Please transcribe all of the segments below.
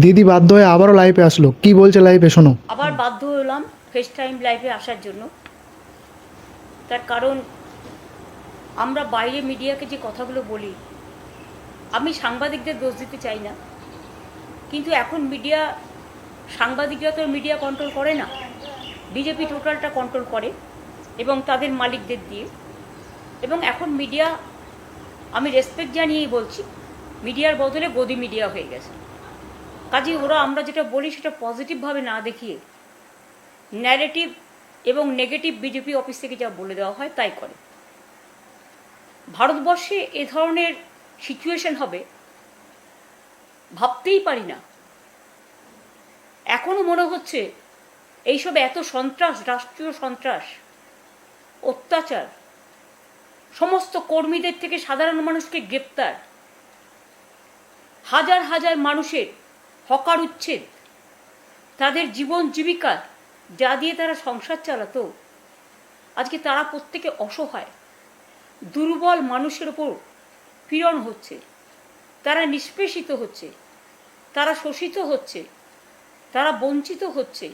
দিদি বাধ্য হয়ে আবারও লাইভে আসলো, কি বলছে লাইভে শোনো। আবার বাধ্য হলাম ফেস টাইম লাইভে আসার জন্য। তার কারণ আমরা বাইরে মিডিয়াকে যে কথাগুলো বলি, আমি সাংবাদিকদের দোষ দিতে চাই না, কিন্তু এখন মিডিয়া, সাংবাদিকরা তো মিডিয়া কন্ট্রোল করে না, বিজেপি টোটালটা কন্ট্রোল করে এবং তাদের মালিকদের দিয়ে। এবং এখন মিডিয়া, আমি রেসপেক্ট জানিয়েই বলছি, মিডিয়ার বদলে গদি মিডিয়া হয়ে গেছে। কাজেই ওরা আমরা যেটা বলি সেটা পজিটিভভাবে না দেখিয়ে ন্যারেটিভ এবং নেগেটিভ বিজেপি অফিস থেকে যা বলে দেওয়া হয় তাই করে। ভারতবর্ষে এ ধরনের সিচুয়েশন হবে ভাবতেই পারি না। এখনও মনে হচ্ছে এইসব এত সন্ত্রাস, রাষ্ট্রীয় সন্ত্রাস, অত্যাচার, সমস্ত কর্মীদের থেকে সাধারণ মানুষকে গ্রেপ্তার, হাজার হাজার মানুষের হকার উচ্ছেদ, তাদের জীবন জীবিকা যা দিয়ে তারা সংসার চালাতো, আজকে তারা প্রত্যেকে অসহায়, দুর্বল মানুষের ওপর পীড়ন হচ্ছে, তারা নিষ্পেষিত হচ্ছে, তারা শোষিত হচ্ছে, তারা বঞ্চিত হচ্ছে,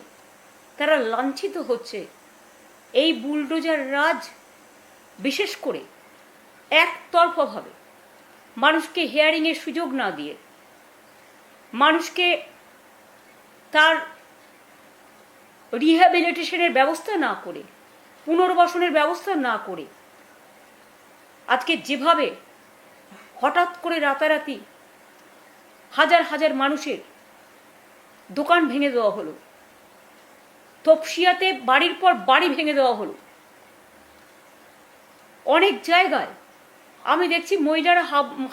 তারা লাঞ্ছিত হচ্ছে। এই বুলডোজার রাজ বিশেষ করে একতরফাভাবে মানুষকে হিয়ারিংয়ের সুযোগ না দিয়ে, মানুষকে তার রিহ্যাবিলিটেশনের ব্যবস্থা না করে, পুনর্বাসনের ব্যবস্থা না করে, আজকে যেভাবে হঠাৎ করে রাতারাতি হাজার হাজার মানুষের দোকান ভেঙে দেওয়া হলো, তপসিয়াতে বাড়ির পর বাড়ি ভেঙে দেওয়া হলো, অনেক জায়গায় আমি দেখছি মহিলারা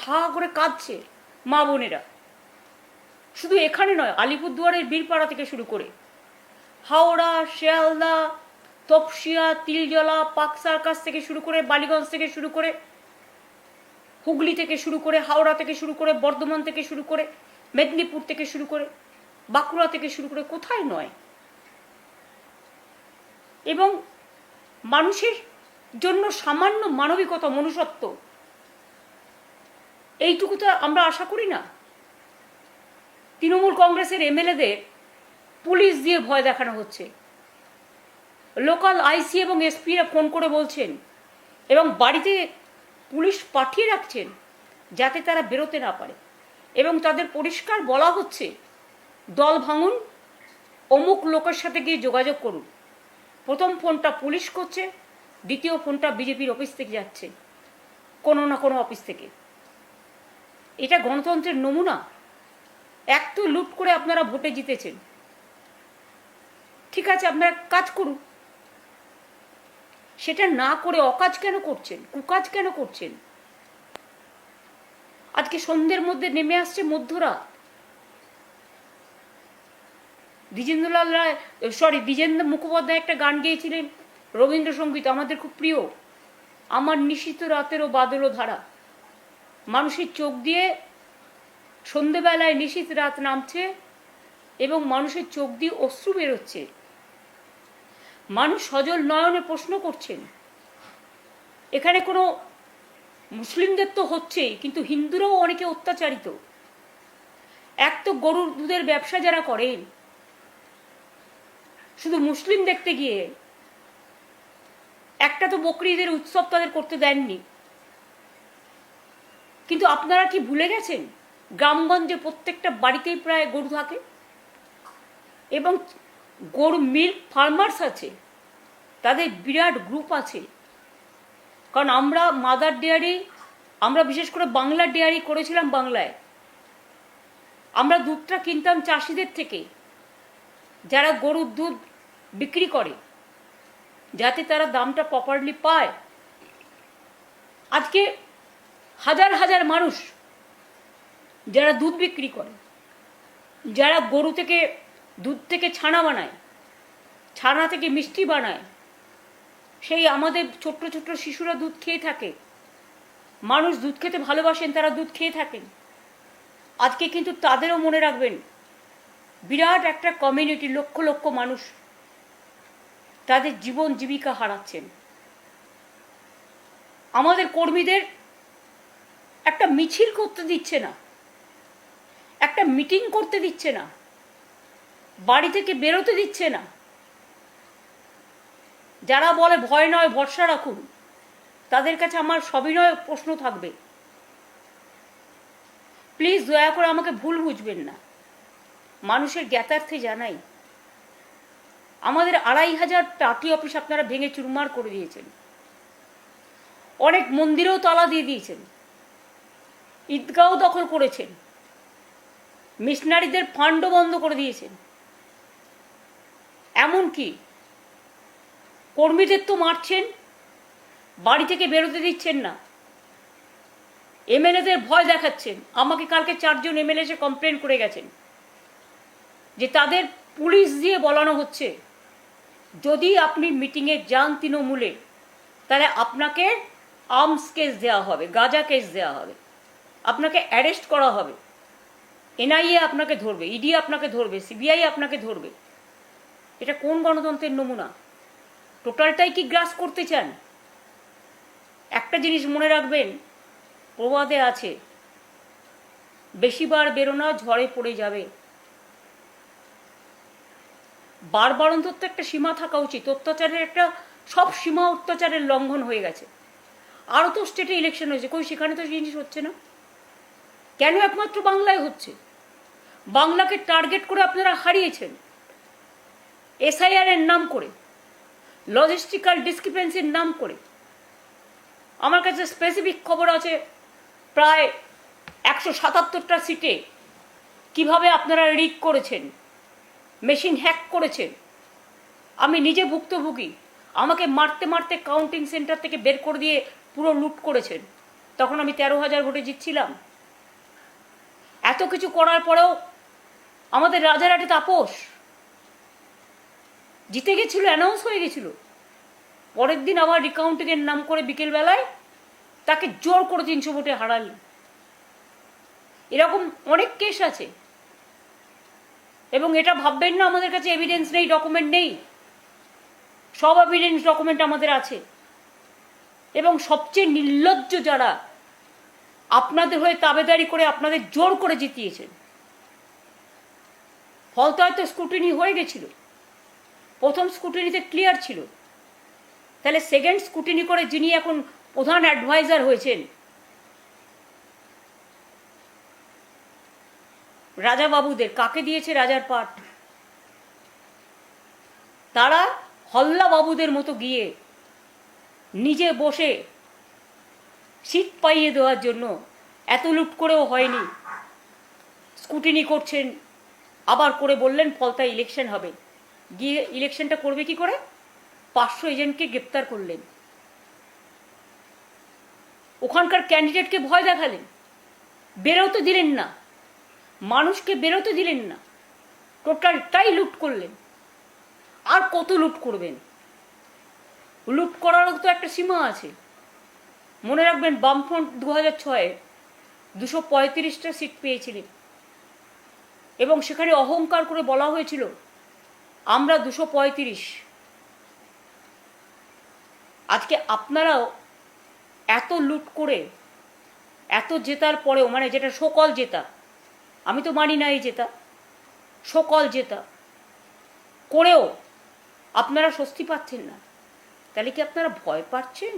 হা করে কাঁদছে, মা বোনেরা। শুধু এখানে নয়, আলিপুরদুয়ারের বীরপাড়া থেকে শুরু করে হাওড়া, শিয়ালদা, তপসিয়া, তিলজলা, পাক সার্কাস থেকে শুরু করে, বালিগঞ্জ থেকে শুরু করে, হুগলি থেকে শুরু করে, হাওড়া থেকে শুরু করে, বর্ধমান থেকে শুরু করে, মেদিনীপুর থেকে শুরু করে, বাঁকুড়া থেকে শুরু করে, কোথায় নয়। এবং মানুষের জন্য সামান্য মানবিকতা, মনুষ্যত্ব, এইটুকু তো আমরা আশা করি না। তৃণমূল কংগ্রেসের এমএলএদের পুলিশ দিয়ে ভয় দেখানো হচ্ছে, লোকাল আইসি এবং এসপিরা ফোন করে বলছেন এবং বাড়িতে পুলিশ পাঠিয়ে রাখছেন যাতে তারা বেরোতে না পারে, এবং তাদের পরিষ্কার বলা হচ্ছে দল ভাঙুন, অমুক লোকের সাথে গিয়ে যোগাযোগ করুন। প্রথম ফোনটা পুলিশ করছে, দ্বিতীয় ফোনটা বিজেপির অফিস থেকে যাচ্ছে, কোনো না কোনো অফিস থেকে। এটা গণতন্ত্রের নমুনা? এক তো লুট করে আপনারা ভোটে জিতেছেন, ঠিক আছে, আপনারা কাজ করুন। সেটা না করে অকাজ কেন করছেন, কুকাজ কেন করছেন? আজকে সন্ধ্যের মধ্যে নেমে আসছে মধ্যরাত। দ্বিজেন্দ্রলাল রায়, দ্বিজেন্দ্র মুখোপাধ্যায় একটা গান গেয়েছিলেন, রবীন্দ্রসঙ্গীত আমাদের খুব প্রিয়, আমার নিশীথ রাতেরও বাদল ধারা। মানুষের চোখ দিয়ে সন্ধেবেলায় নিশীথ রাত নামছে এবং মানুষের চোখ দিয়ে অশ্রু বেরোচ্ছে। মানুষ সজল নয়নে প্রশ্ন করছেন, এখানে কোনো মুসলিমদের তো হচ্ছেই, কিন্তু হিন্দুরাও অনেকে অত্যাচারিত। এক তো গরুর দুধের ব্যবসা যারা করেন, শুধু মুসলিম দেখতে গিয়ে একটা তো বকরিদের উৎসব তাদের করতে দেননি। কিন্তু আপনারা কি ভুলে গেছেন গ্রামগঞ্জে প্রত্যেকটা বাড়িতেই প্রায় গরু থাকে এবং গরু মিল্ক ফার্মার্স আছে, তাদের বিরাট গ্রুপ আছে। কারণ আমরা মাদার ডেয়ারি, আমরা বিশেষ করে বাংলা ডেয়ারি করেছিলাম বাংলায়। আমরা দুধটা কিনতাম চাষিদের থেকে, যারা গরুর দুধ বিক্রি করে, যাতে তারা দামটা প্রপারলি পায়। আজকে হাজার হাজার মানুষ যারা দুধ বিক্রি করে, যারা গরু থেকে দুধ থেকে ছানা বানায়, ছানা থেকে মিষ্টি বানায়, সেই আমাদের ছোট্ট ছোট্ট শিশুরা দুধ খেয়ে থাকে, মানুষ দুধ খেতে ভালোবাসেন, তারা দুধ খেয়ে থাকেন। আজকে কিন্তু তাদেরও মনে রাখবেন, বিরাট একটা কমিউনিটি, লক্ষ লক্ষ মানুষ তাদের জীবন জীবিকা হারাচ্ছেন। আমাদের কর্মীদের একটা মিছিল করতে দিচ্ছে না, একটা মিটিং করতে দিচ্ছে না, বাড়ি থেকে বেরোতে দিচ্ছে না। যারা বলে ভয় নয় ভরসা রাখুন, তাদের কাছে আমার সবিনয় প্রশ্ন থাকবে, প্লিজ দয়া করে আমাকে ভুল বুঝবেন না। মানুষের জ্ঞাতার্থে জানাই, আমাদের 2500 পার্টি অফিস আপনারা ভেঙে চুরমার করে দিয়েছেন, অনেক মন্দিরেও তালা দিয়ে দিয়েছেন, ঈদগাঁও দখল করেছেন, মিশনারিদের ফান্ডও বন্ধ করে দিয়েছেন, এমনকি কর্মীদের তো মারছেন, বাড়ি থেকে বেরোতে দিচ্ছেন না, এমএলএদের ভয় দেখাচ্ছেন। আমাকে কালকে 4 জন এমএলএ এসে কমপ্লেন করে গেছেন যে তাদের পুলিশ দিয়ে বলানো হচ্ছে যদি আপনি মিটিংয়ে যান তৃণমূলে, তাহলে আপনাকে আর্মস কেস দেওয়া হবে, গাঁজা কেস দেওয়া হবে, আপনাকে অ্যারেস্ট করা হবে, এনআইএ আপনাকে ধরবে, ইডি আপনাকে ধরবে, সিবিআই আপনাকে ধরবে। এটা কোন গণতন্ত্রের নমুনা? টোটালটাই কি গ্রাস করতে চান? একটা জিনিস মনে রাখবেন, প্রবাদে আছে, বেশিবার বেরোনা ঝড়ে পড়ে যাবে। বারবারন্তর তো একটা সীমা থাকা উচিত। অত্যাচারের একটা সব সীমা অত্যাচারের লঙ্ঘন হয়ে গেছে। আরও তো স্টেটে ইলেকশন হয়েছে, কই সেখানে তো জিনিস হচ্ছে না কেন? একমাত্র বাংলায় হচ্ছে। বাংলাকে টার্গেট করে আপনারা হারিয়েছেন এসআইআর এর নাম করে, লজিস্টিক্যাল ডিসক্রিপেন্সির নাম করে। আমার কাছে স্পেসিফিক খবর আছে, প্রায় 177টা সিটে কিভাবে আপনারা রিগ করেছেন, মেশিন হ্যাক করেছেন। আমি নিজে ভুক্তভোগী। আমাকে মারতে মারতে কাউন্টিং সেন্টার থেকে বের করে দিয়ে পুরো লুট করেছেন। তখন আমি 13,000 ভোটে জিতছিলাম। এত কিছু করার পরেও আমাদের রাজারহাটে তাপস জিতে গেছিল, অ্যানাউন্স হয়ে গেছিল। পরের দিন আবার রিকাউন্টিংয়ের নাম করে বিকেলবেলায় তাকে জোর করে 300 ভোটে হারালেন। এরকম অনেক কেস আছে। এবং এটা ভাববেন না আমাদের কাছে এভিডেন্স নেই, ডকুমেন্ট নেই। সব এভিডেন্স ডকুমেন্ট আমাদের আছে। এবং সবচেয়ে নির্লজ্জ যারা আপনাদের হয়ে তাবেদারি করে আপনাদের জোর করে জিতিয়েছেন। ফল তো হয়তো স্ক্রুটিনি হয়ে গেছিল, প্রথম স্ক্রুটিনিতে ক্লিয়ার ছিল, তাহলে সেকেন্ড স্ক্রুটিনি করে যিনি এখন প্রধান অ্যাডভাইজার হয়েছেন, রাজা বাবুদের কাকে দিয়েছে রাজার পাট? তারা হল্লা বাবুদের মতো গিয়ে নিজে বসে সিট পাইয়ে দেওয়ার জন্য এত লুট করেও হয়নি, স্ক্রুটিনি করছেন, আবার করে বললেন ফলতায় ইলেকশন হবে। গিয়ে ইলেকশনটা করবে কি করে? 500 এজেন্টকে গ্রেপ্তার করলেন, ওখানকার ক্যান্ডিডেটকে ভয় দেখালেন, বেরোতে দিলেন না, মানুষকে বেরোতে দিলেন না, টোটালটাই লুট করলেন। আর কত লুট করবেন? লুট করারও তো একটা সীমা আছে। মনে রাখবেন, বামফ্রন্ট 2006-এ 235টা সিট পেয়েছিলেন এবং সেখানে অহংকার করে বলা হয়েছিল আমরা 235। আজকে আপনারাও এত লুট করে এত জেতার পরেও, মানে যেটা সকল জেতা, আমি তো মানি না এই জেতা, সকল জেতা করেও আপনারা স্বস্তি পাচ্ছেন না। তাহলে কি আপনারা ভয় পাচ্ছেন?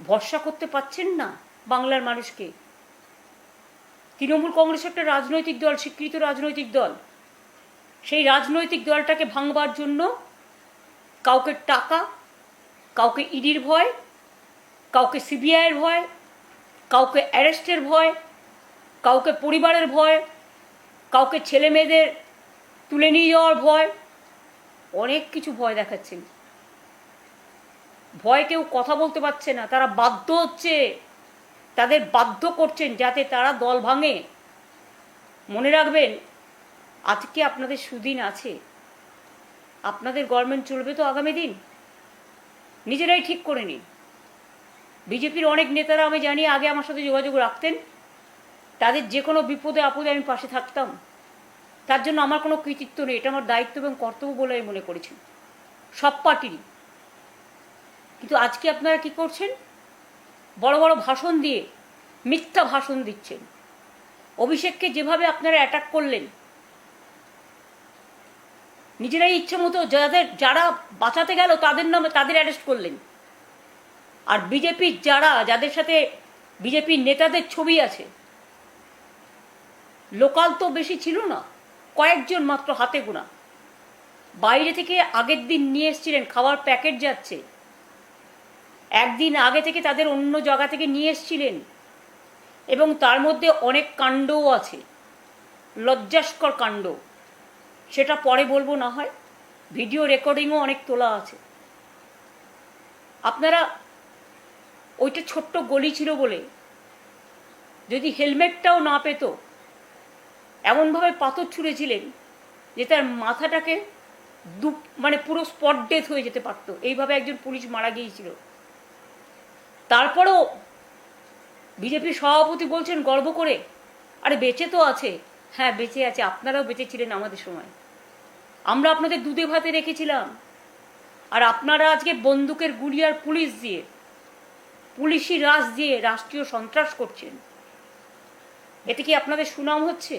ভরসা করতে পাচ্ছেন না বাংলার মানুষকে? তৃণমূল কংগ্রেস একটা রাজনৈতিক দল, স্বীকৃত রাজনৈতিক দল। সেই রাজনৈতিক দলটাকে ভাঙবার জন্য কাউকে টাকা, কাউকে ইডির ভয়, কাউকে সিবিআইয়ের ভয়, কাউকে অ্যারেস্টের ভয়, কাউকে পরিবারের ভয়, কাউকে ছেলে মেয়েদের তুলে নিয়ে যাওয়ার ভয়, অনেক কিছু ভয় দেখাচ্ছেন। ভয় কেউ কথা বলতে পারছে না, তারা বাধ্য হচ্ছে, তাদের বাধ্য করছেন যাতে তারা দল ভাঙে। মনে রাখবেন, আজকে আপনাদের সুদিন আছে, আপনাদের গভর্নমেন্ট চলবে তো আগামী দিন, নিজেরাই ঠিক করে নিন। বিজেপির অনেক নেতারা আমি জানি আগে আমার সাথে যোগাযোগ রাখতেন, তাদের যে কোনো বিপদে আপদে আমি পাশে থাকতাম। তার জন্য আমার কোনো কৃতিত্ব নেই, এটা আমার দায়িত্ব এবং কর্তব্য বলে আমি মনে করেছি, সব পার্টিরই। কিন্তু আজকে আপনারা কি করছেন? বড় বড় ভাষণ দিয়ে মিথ্যা ভাষণ দিচ্ছেন, অভিষেককে যেভাবে আপনারা অ্যাটাক করলেন, নিজেরাই ইচ্ছে মতো যারা বাঁচাতে গেল তাদের নামে তাদের অ্যারেস্ট করলেন। আর বিজেপির যাদের সাথে বিজেপির নেতাদের ছবি আছে, লোকাল তো বেশি ছিল না, কয়েকজন মাত্র হাতে গোনা, বাইরে থেকে আগের দিন নিয়ে এসেছিলেন, খাবার প্যাকেট যাচ্ছে, একদিন আগে থেকে তাদের অন্য জায়গা থেকে নিয়ে এসেছিলেন, এবং তার মধ্যে অনেক কাণ্ডও আছে, লজ্জাস্কর কাণ্ড। সেটা পরে বলবো না হয়, ভিডিও রেকর্ডিংও অনেক তোলা আছে। আপনারা ওইটা ছোট্ট গলি ছিল বলে যদি হেলমেটটাও না পেত, এমনভাবে পাথর ছুঁড়েছিলেন যে তার মাথাটাকে মানে পুরো স্পট ডেথ হয়ে যেতে পারত। এইভাবে একজন পুলিশ মারা গিয়েছিল। তারপরেও বিজেপির সভাপতি বলছেন গর্ব করে, আরে বেঁচে তো আছে। হ্যাঁ বেঁচে আছে, আপনারাও বেঁচে ছিলেন আমাদের সময়, আমরা আপনাদের দুধে ভাতে রেখেছিলাম। আর আপনারা আজকে বন্দুকের গুলি আর পুলিশি রাজ দিয়ে রাষ্ট্রীয় সন্ত্রাস করছেন। এতে কি আপনাদের সুনাম হচ্ছে?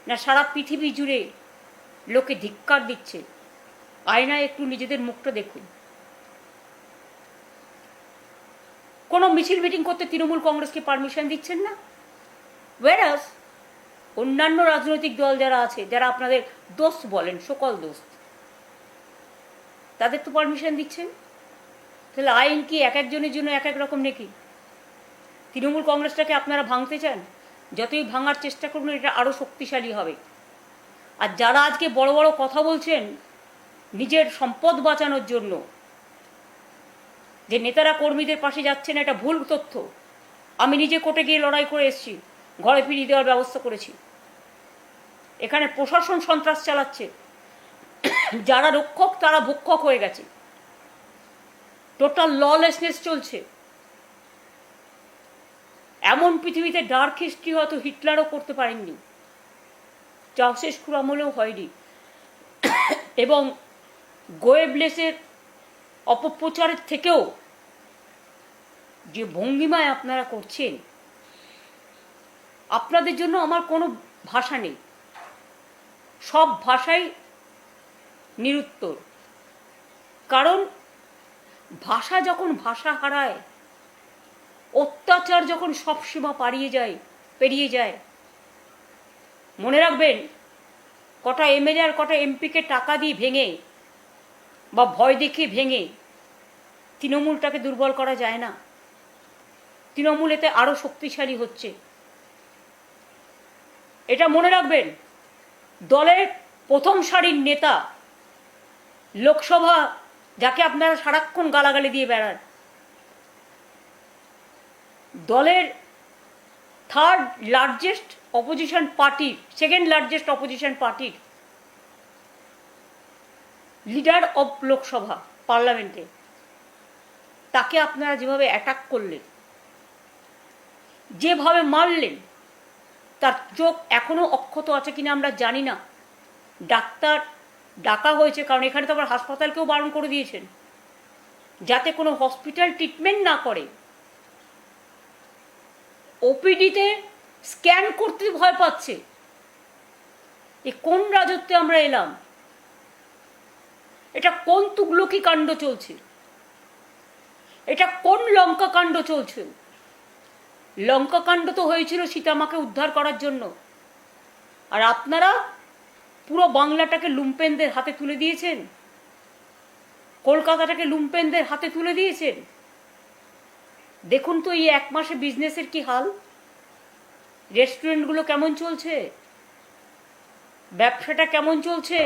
না সারা পৃথিবী জুড়ে লোকে ধিক্কার দিচ্ছে? আয়নায় একটু নিজেদের মুখটা দেখুন। কোনো মিছিল মিটিং করতে তৃণমূল কংগ্রেসকে পারমিশন দিচ্ছেন না, ওয়ারাস অন্যান্য রাজনৈতিক দল যারা আছে, যারা আপনাদের দোস্ত বলেন, সকল দোস্ত, তাদের তো পারমিশন দিচ্ছেন। তাহলে আইন কি এক একজনের জন্য এক এক রকম নাকি? তৃণমূল কংগ্রেসটাকে আপনারা ভাঙতে চান, যতই ভাঙার চেষ্টা করুন এটা আরও শক্তিশালী হবে। আর যারা আজকে বড় বড় কথা বলছেন নিজের সম্পদ বাঁচানোর জন্য, যে নেতারা কর্মীদের পাশে যাচ্ছেন, এটা ভুল তথ্য। আমি নিজে কোর্টে গিয়ে লড়াই করে এসেছি, ঘরে ফিরিয়ে দেওয়ার ব্যবস্থা করেছি। এখানে প্রশাসন সন্ত্রাস চালাচ্ছে, যারা রক্ষক তারা ভক্ষক হয়ে গেছে, টোটাল ললেসনেস চলছে। এমন পৃথিবীতে ডার্ক হিস্ট্রি হয়তো হিটলারও করতে পারেননি, চাউশেস্কুর আমলেও হয়নি। এবং গোয়েবলেসের অপপ্রচারের থেকেও যে ভঙ্গিমায় আপনারা করছেন, আপনাদের জন্য আমার কোনো ভাষা নেই, সব ভাষাই নিরুত্তর। কারণ ভাষা যখন ভাষা হারায়, অত্যাচার যখন সব সীমা পেরিয়ে যায়, মনে রাখবেন কটা এমএলএ আর কটা এমপিকে টাকা দিয়ে ভেঙে বা ভয় দেখিয়ে ভেঙে তৃণমূলটাকে দুর্বল করা যায় না। তৃণমূল এতে আরও শক্তিশালী হচ্ছে, এটা মনে রাখবেন। দলের প্রথম সারির নেতা, লোকসভা যাকে আপনারা সারাক্ষণ গালাগালি দিয়ে বেড়ান, দলের থার্ড লার্জেস্ট অপোজিশন পার্টির, সেকেন্ড লার্জেস্ট অপোজিশন পার্টির লিডার অব লোকসভা পার্লামেন্টে, তাকে আপনারা যেভাবে অ্যাটাক করলেন, যেভাবে মারলেন, তার চোখ এখনো অক্ষত আছে কিনা আমরা জানি না। ডাক্তার ডাকা হয়েছে, কারণ এখানে তো আবার হাসপাতালকেও বারণ করে দিয়েছেন যাতে কোনো হসপিটাল ট্রিটমেন্ট না করে। ওপিডিতে স্ক্যান করতে ভয় পাচ্ছে। এ কোন রাজত্বে আমরা এলাম? এটা কোন তুগলকি কাণ্ড চলছে? এটা কোন লঙ্কা কাণ্ড চলছে? লঙ্কা কাণ্ড তো হয়েছিল সীতামাকে উদ্ধার করার জন্য, আর আপনারা পুরো বাংলাটাকে লুম্পেনদের হাতে তুলে দিয়েছেন, কলকাতাটাকে লুম্পেনদের হাতে তুলে দিয়েছেন। দেখুন তো এই এক মাসে বিজনেসের কি হাল, রেস্টুরেন্টগুলো কেমন চলছে, ব্যবসাটা কেমন চলছে।